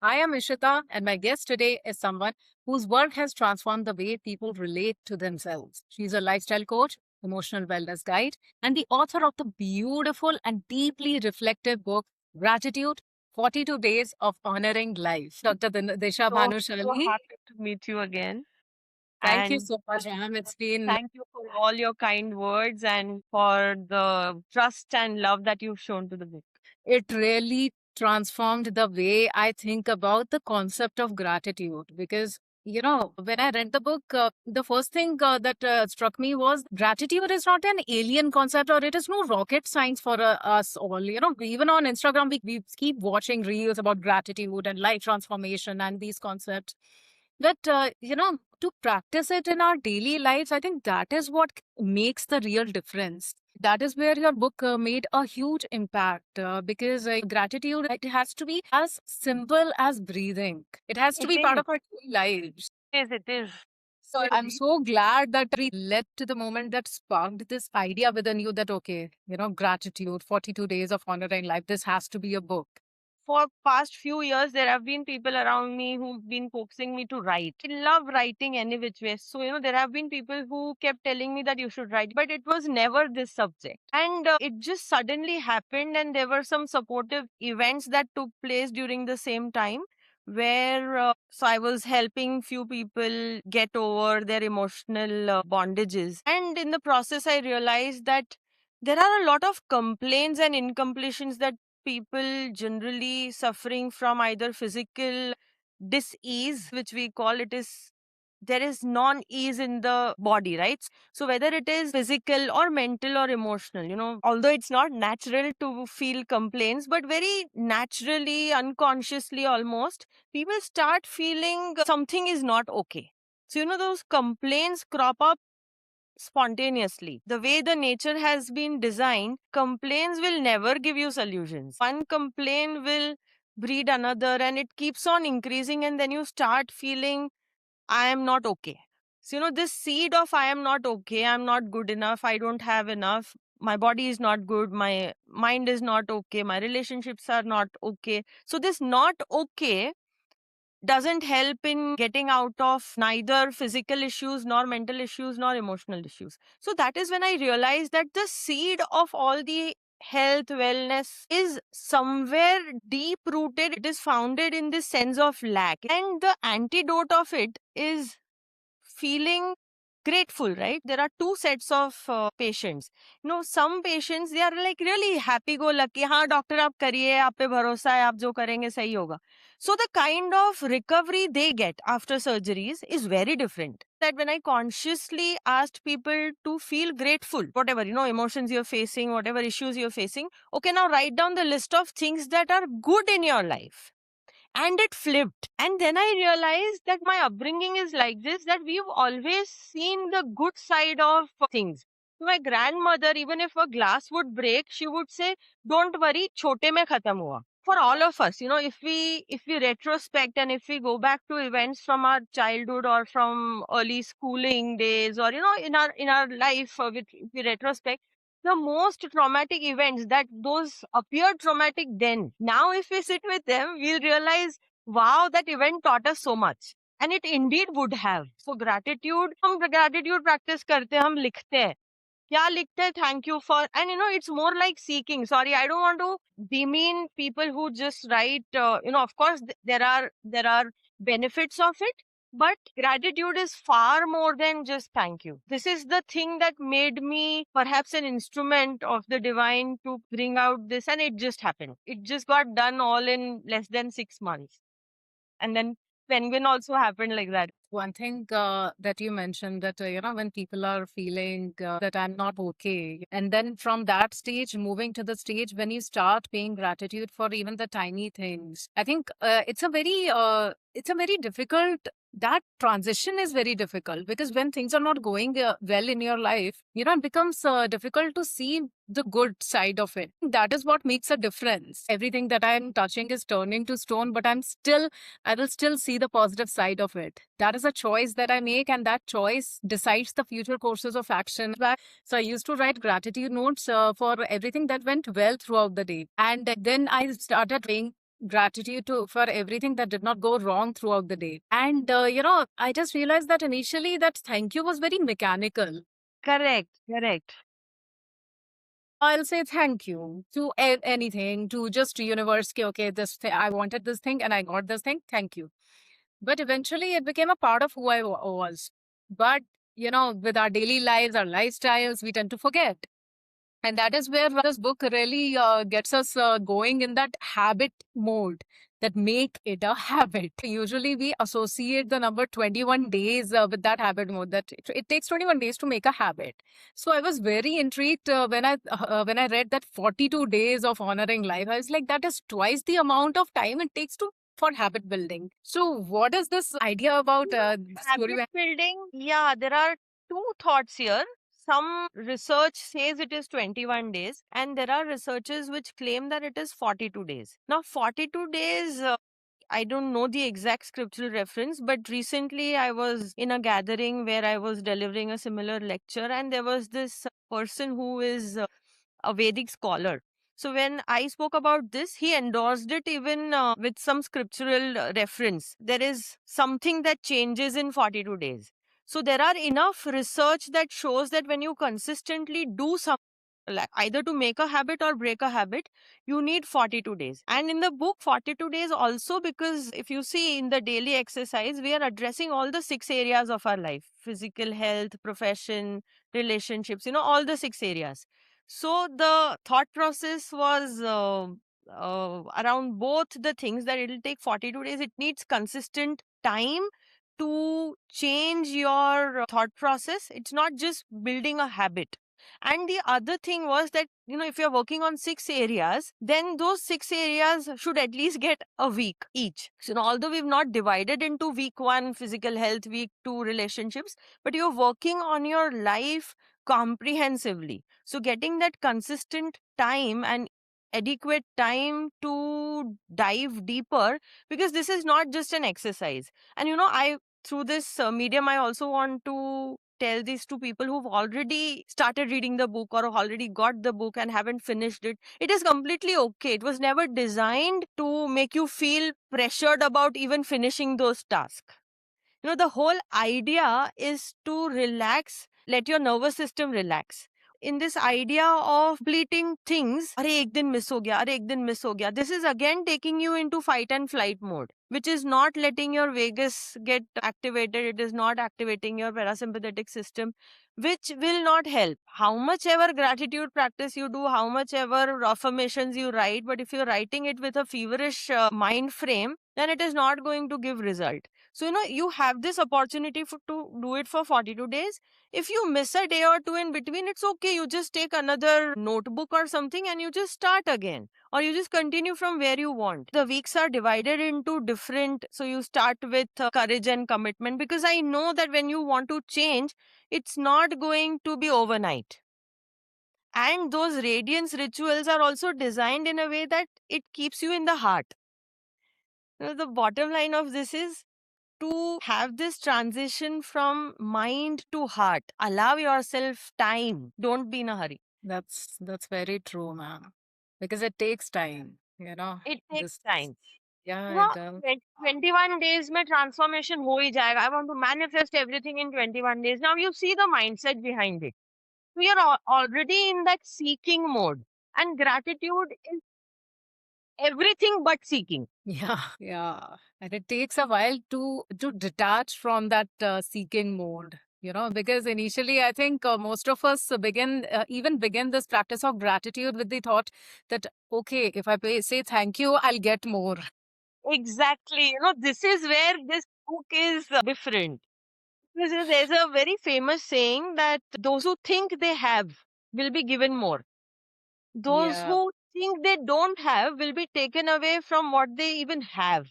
I am Ishita, and my guest today is someone whose work has transformed the way people relate to themselves. She's a lifestyle coach, emotional wellness guide, and the author of the beautiful and deeply reflective book, Gratitude 42 Days of Honoring Life. Dr. Disha So Bhanushali, happy to meet you again. thank you And so much, ma'am. It's been thank you for all your kind words and for the trust and love that you've shown to the book. it really transformed the way I think about the concept of gratitude because when I read the book, the first thing that struck me was gratitude is not an alien concept or it is no rocket science for us all. Even on Instagram, we keep watching reels about gratitude and life transformation and these concepts. But, to practice it in our daily lives, I think that is what makes the real difference. That is where your book made a huge impact because gratitude, it has to be as simple as breathing. It has to It be part is. of our daily lives. It is. So I'm so glad that we led to the moment that sparked this idea within you that, okay, gratitude, 42 days of honoring life, this has to be a book. For past few years, there have been people around me who've been coaxing me to write. I love writing any which way. So, there have been people who kept telling me that you should write, but it was never this subject. And it just suddenly happened, and there were some supportive events that took place during the same time where so I was helping few people get over their emotional bondages. And in the process, I realized that there are a lot of complaints and incompletions that people generally suffering from either physical dis-ease, which we call it, is there is non-ease in the body, right? So whether it is physical or mental or emotional, although it's not natural to feel complaints, but very naturally, unconsciously almost, people start feeling something is not okay. So those complaints crop up spontaneously. The way the nature has been designed, complaints will never give you solutions. One complaint will breed another and it keeps on increasing, and then you start feeling, I am not okay. So, this seed of I am not okay, I'm not good enough, I don't have enough, my body is not good, my mind is not okay, my relationships are not okay. So, this not okay doesn't help in getting out of neither physical issues nor mental issues nor emotional issues. So that is when I realized that the seed of all the health wellness is somewhere deep rooted. It is founded in this sense of lack, and the antidote of it is feeling grateful, right? There are two sets of patients. Some patients, they are like really happy go lucky. हाँ doctor आप करिए, आप पे भरोसा है, आप जो करेंगे सही होगा. So the kind of recovery they get after surgeries is very different. That when I consciously asked people to feel grateful, whatever emotions you're facing, whatever issues you're facing, okay, now write down the list of things that are good in your life, and it flipped. And then I realized that my upbringing is like this, that we've always seen the good side of things. My grandmother, even if a glass would break, she would say, don't worry, chote mein khatam hua. For all of us, if we retrospect and if we go back to events from our childhood or from early schooling days, or in our life, if we retrospect, the most traumatic events that those appeared traumatic then, now if we sit with them, we'll realize, wow, that event taught us so much. And it indeed would have. So gratitude, हम gratitude practice करते हैं, हम लिखते हैं. क्या लिखते हैं? Thank you for, and it's more like seeking. Sorry, I don't want to demean people who just write. Of course, there are benefits of it, but gratitude is far more than just thank you. This is the thing that made me perhaps an instrument of the divine to bring out this, and it just happened. It just got done all in less than 6 months. And then Penguin also happened like that. One thing that you mentioned that, when people are feeling that I'm not okay, and then from that stage, moving to the stage when you start paying gratitude for even the tiny things, I think it's a very difficult, that transition is very difficult because when things are not going well in your life, it becomes difficult to see the good side of it. That is what makes a difference. Everything that I'm touching is turning to stone, but I will still see the positive side of it. That is a choice that I make, and that choice decides the future courses of action. So I used to write gratitude notes for everything that went well throughout the day. And then I started praying gratitude for everything that did not go wrong throughout the day. And, I just realized that initially that thank you was very mechanical. Correct, correct. I'll say thank you to anything, to just universe. Okay, I wanted this thing and I got this thing. Thank you. But eventually it became a part of who I was. But, with our daily lives, our lifestyles, we tend to forget. And that is where this book really gets us going in that habit mode, that make it a habit. Usually we associate the number 21 days with that habit mode, that it takes 21 days to make a habit. So I was very intrigued when I read that 42 days of honoring life. I was like, that is twice the amount of time it takes to for habit building. So what is this idea about the story? Habit building, yeah, there are two thoughts here. Some research says it is 21 days, and there are researchers which claim that it is 42 days. Now, 42 days, I don't know the exact scriptural reference, but recently I was in a gathering where I was delivering a similar lecture, and there was this person who is a Vedic scholar. So when I spoke about this, he endorsed it even with some scriptural reference. There is something that changes in 42 days. So there are enough research that shows that when you consistently do something, like either to make a habit or break a habit, you need 42 days. And in the book, 42 days also, because if you see in the daily exercise, we are addressing all the 6 areas of our life: physical health, profession, relationships, all the 6 areas. So the thought process was around both the things, that it'll take 42 days. It needs consistent time to change your thought process. It's not just building a habit. And the other thing was that, if you're working on 6 areas, then those 6 areas should at least get a week each. So, although we've not divided into week 1, physical health, week 2, relationships, but you're working on your life comprehensively. So, getting that consistent time and adequate time to dive deeper, because this is not just an exercise. And, I through this medium, I also want to tell this to people who've already started reading the book or already got the book and haven't finished it. It is completely okay. It was never designed to make you feel pressured about even finishing those tasks. The whole idea is to relax, let your nervous system relax. In this idea of completing things, अरे एक दिन miss हो गया, अरे एक दिन miss हो गया, this is again taking you into fight and flight mode, which is not letting your vagus get activated. It is not activating your parasympathetic system, which will not help. How much ever gratitude practice you do, how much ever affirmations you write, but if you're writing it with a feverish mind frame, then it is not going to give result. So, you have this opportunity to do it for 42 days. If you miss a day or two in between, it's okay. You just take another notebook or something and you just start again. Or you just continue from where you want. The weeks are divided into different. So, you start with courage and commitment, because I know that when you want to change, it's not going to be overnight. And those radiance rituals are also designed in a way that it keeps you in the heart. The bottom line of this is to have this transition from mind to heart. Allow yourself time. Don't be in a hurry. That's very true, ma'am. Because it takes time, It takes This, time. yeah, it does. 21 days mein transformation ho hi jayega. I want to manifest everything in 21 days. Now you see the mindset behind it. We are already in that seeking mode. And gratitude is everything but seeking. Yeah, yeah. And it takes a while to detach from that seeking mode, because initially I think most of us even begin this practice of gratitude with the thought that, okay, if I say thank you, I'll get more. Exactly. This is where this book is different. There's a very famous saying that those who think they have will be given more. Those Yeah. who think they don't have will be taken away from what they even have.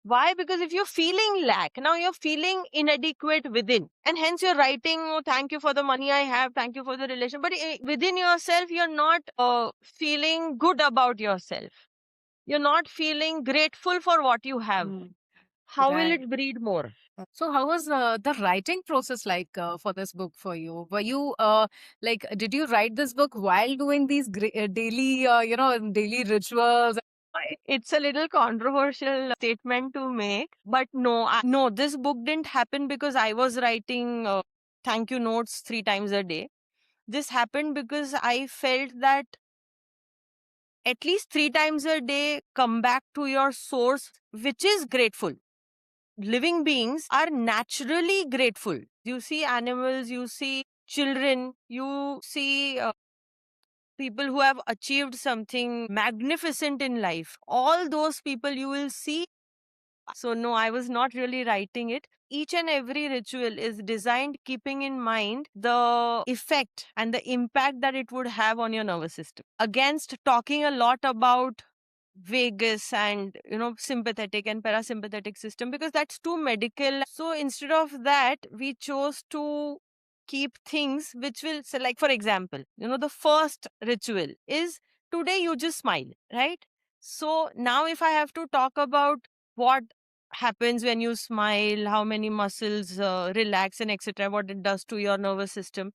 Why? Because if you're feeling lack, now you're feeling inadequate within. And hence you're writing, oh, thank you for the money I have, thank you for the relation. But within yourself, you're not feeling good about yourself. You're not feeling grateful for what you have. Mm, How will right. it breed more? So, how was the writing process like for this book for you? Were you did you write this book while doing these daily, daily rituals? It's a little controversial statement to make, but no, no, this book didn't happen because I was writing thank you notes 3 times a day. This happened because I felt that at least 3 times a day, come back to your source, which is grateful. Living beings are naturally grateful. You see animals, you see children, you see people who have achieved something magnificent in life. All those people you will see. So, no, I was not really writing it. Each and every ritual is designed keeping in mind the effect and the impact that it would have on your nervous system. Against talking a lot about vagus and sympathetic and parasympathetic system, because that's too medical. So instead of that, we chose to keep things which will, so like for example, the first ritual is today you just smile, right? So now if I have to talk about what happens when you smile, how many muscles relax and etc., what it does to your nervous system,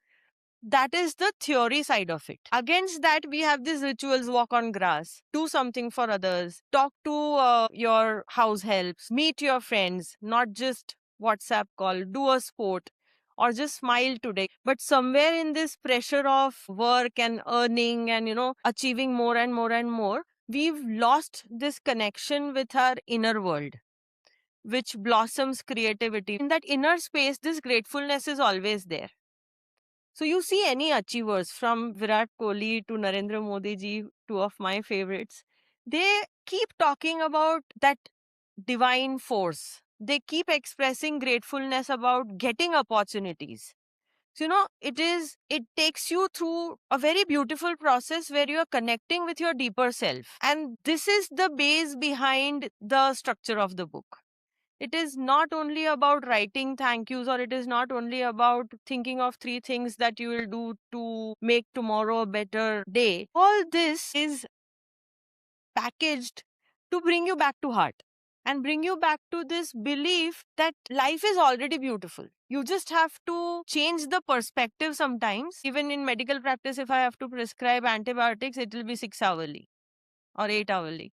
that is the theory side of it. Against that, we have these rituals: walk on grass, do something for others, talk to your house helps, meet your friends, not just WhatsApp call, do a sport, or just smile today. But somewhere in this pressure of work and earning and, achieving more and more and more, we've lost this connection with our inner world, which blossoms creativity. In that inner space, this gratefulness is always there. So you see any achievers from Virat Kohli to Narendra Modi ji, two of my favorites, they keep talking about that divine force. They keep expressing gratefulness about getting opportunities. So, it takes you through a very beautiful process where you are connecting with your deeper self. And this is the base behind the structure of the book. It is not only about writing thank yous, or it is not only about thinking of 3 things that you will do to make tomorrow a better day. All this is packaged to bring you back to heart and bring you back to this belief that life is already beautiful. You just have to change the perspective sometimes. Even in medical practice, if I have to prescribe antibiotics, it will be 6 hourly or 8 hourly.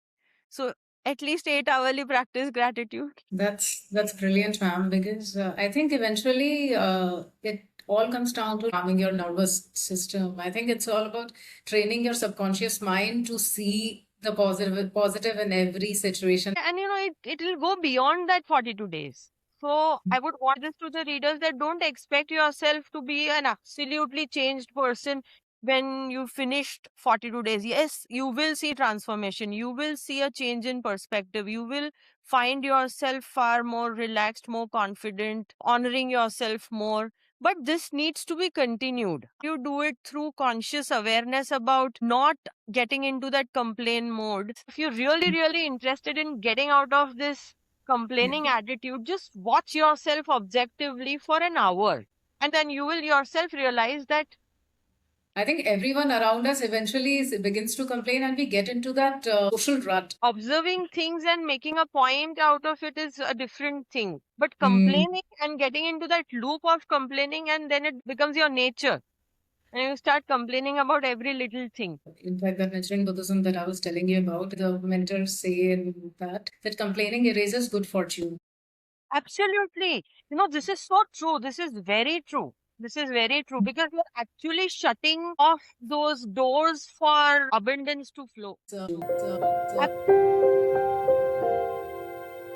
So at least 8 hourly practice gratitude. That's brilliant, ma'am, because I think eventually it all comes down to calming your nervous system. I think it's all about training your subconscious mind to see the positive in every situation. And it will go beyond that 42 days. So I would want this to the readers that don't expect yourself to be an absolutely changed person when you finished 42 days. Yes, you will see transformation. You will see a change in perspective. You will find yourself far more relaxed, more confident, honoring yourself more. But this needs to be continued. You do it through conscious awareness about not getting into that complain mode. If you're really, really interested in getting out of this complaining attitude, just watch yourself objectively for an hour. And then you will yourself realize that I think everyone around us eventually begins to complain, and we get into that social rut. observing things and making a point out of it is a different thing. But Mm. complaining and getting into that loop of complaining, and then it becomes your nature. And you start complaining about every little thing. In fact, that mentoring Buddhism that I was telling you about, the mentors say in that complaining erases good fortune. Absolutely. This is so true. This is very true. This is very true because you're actually shutting off those doors for abundance to flow. So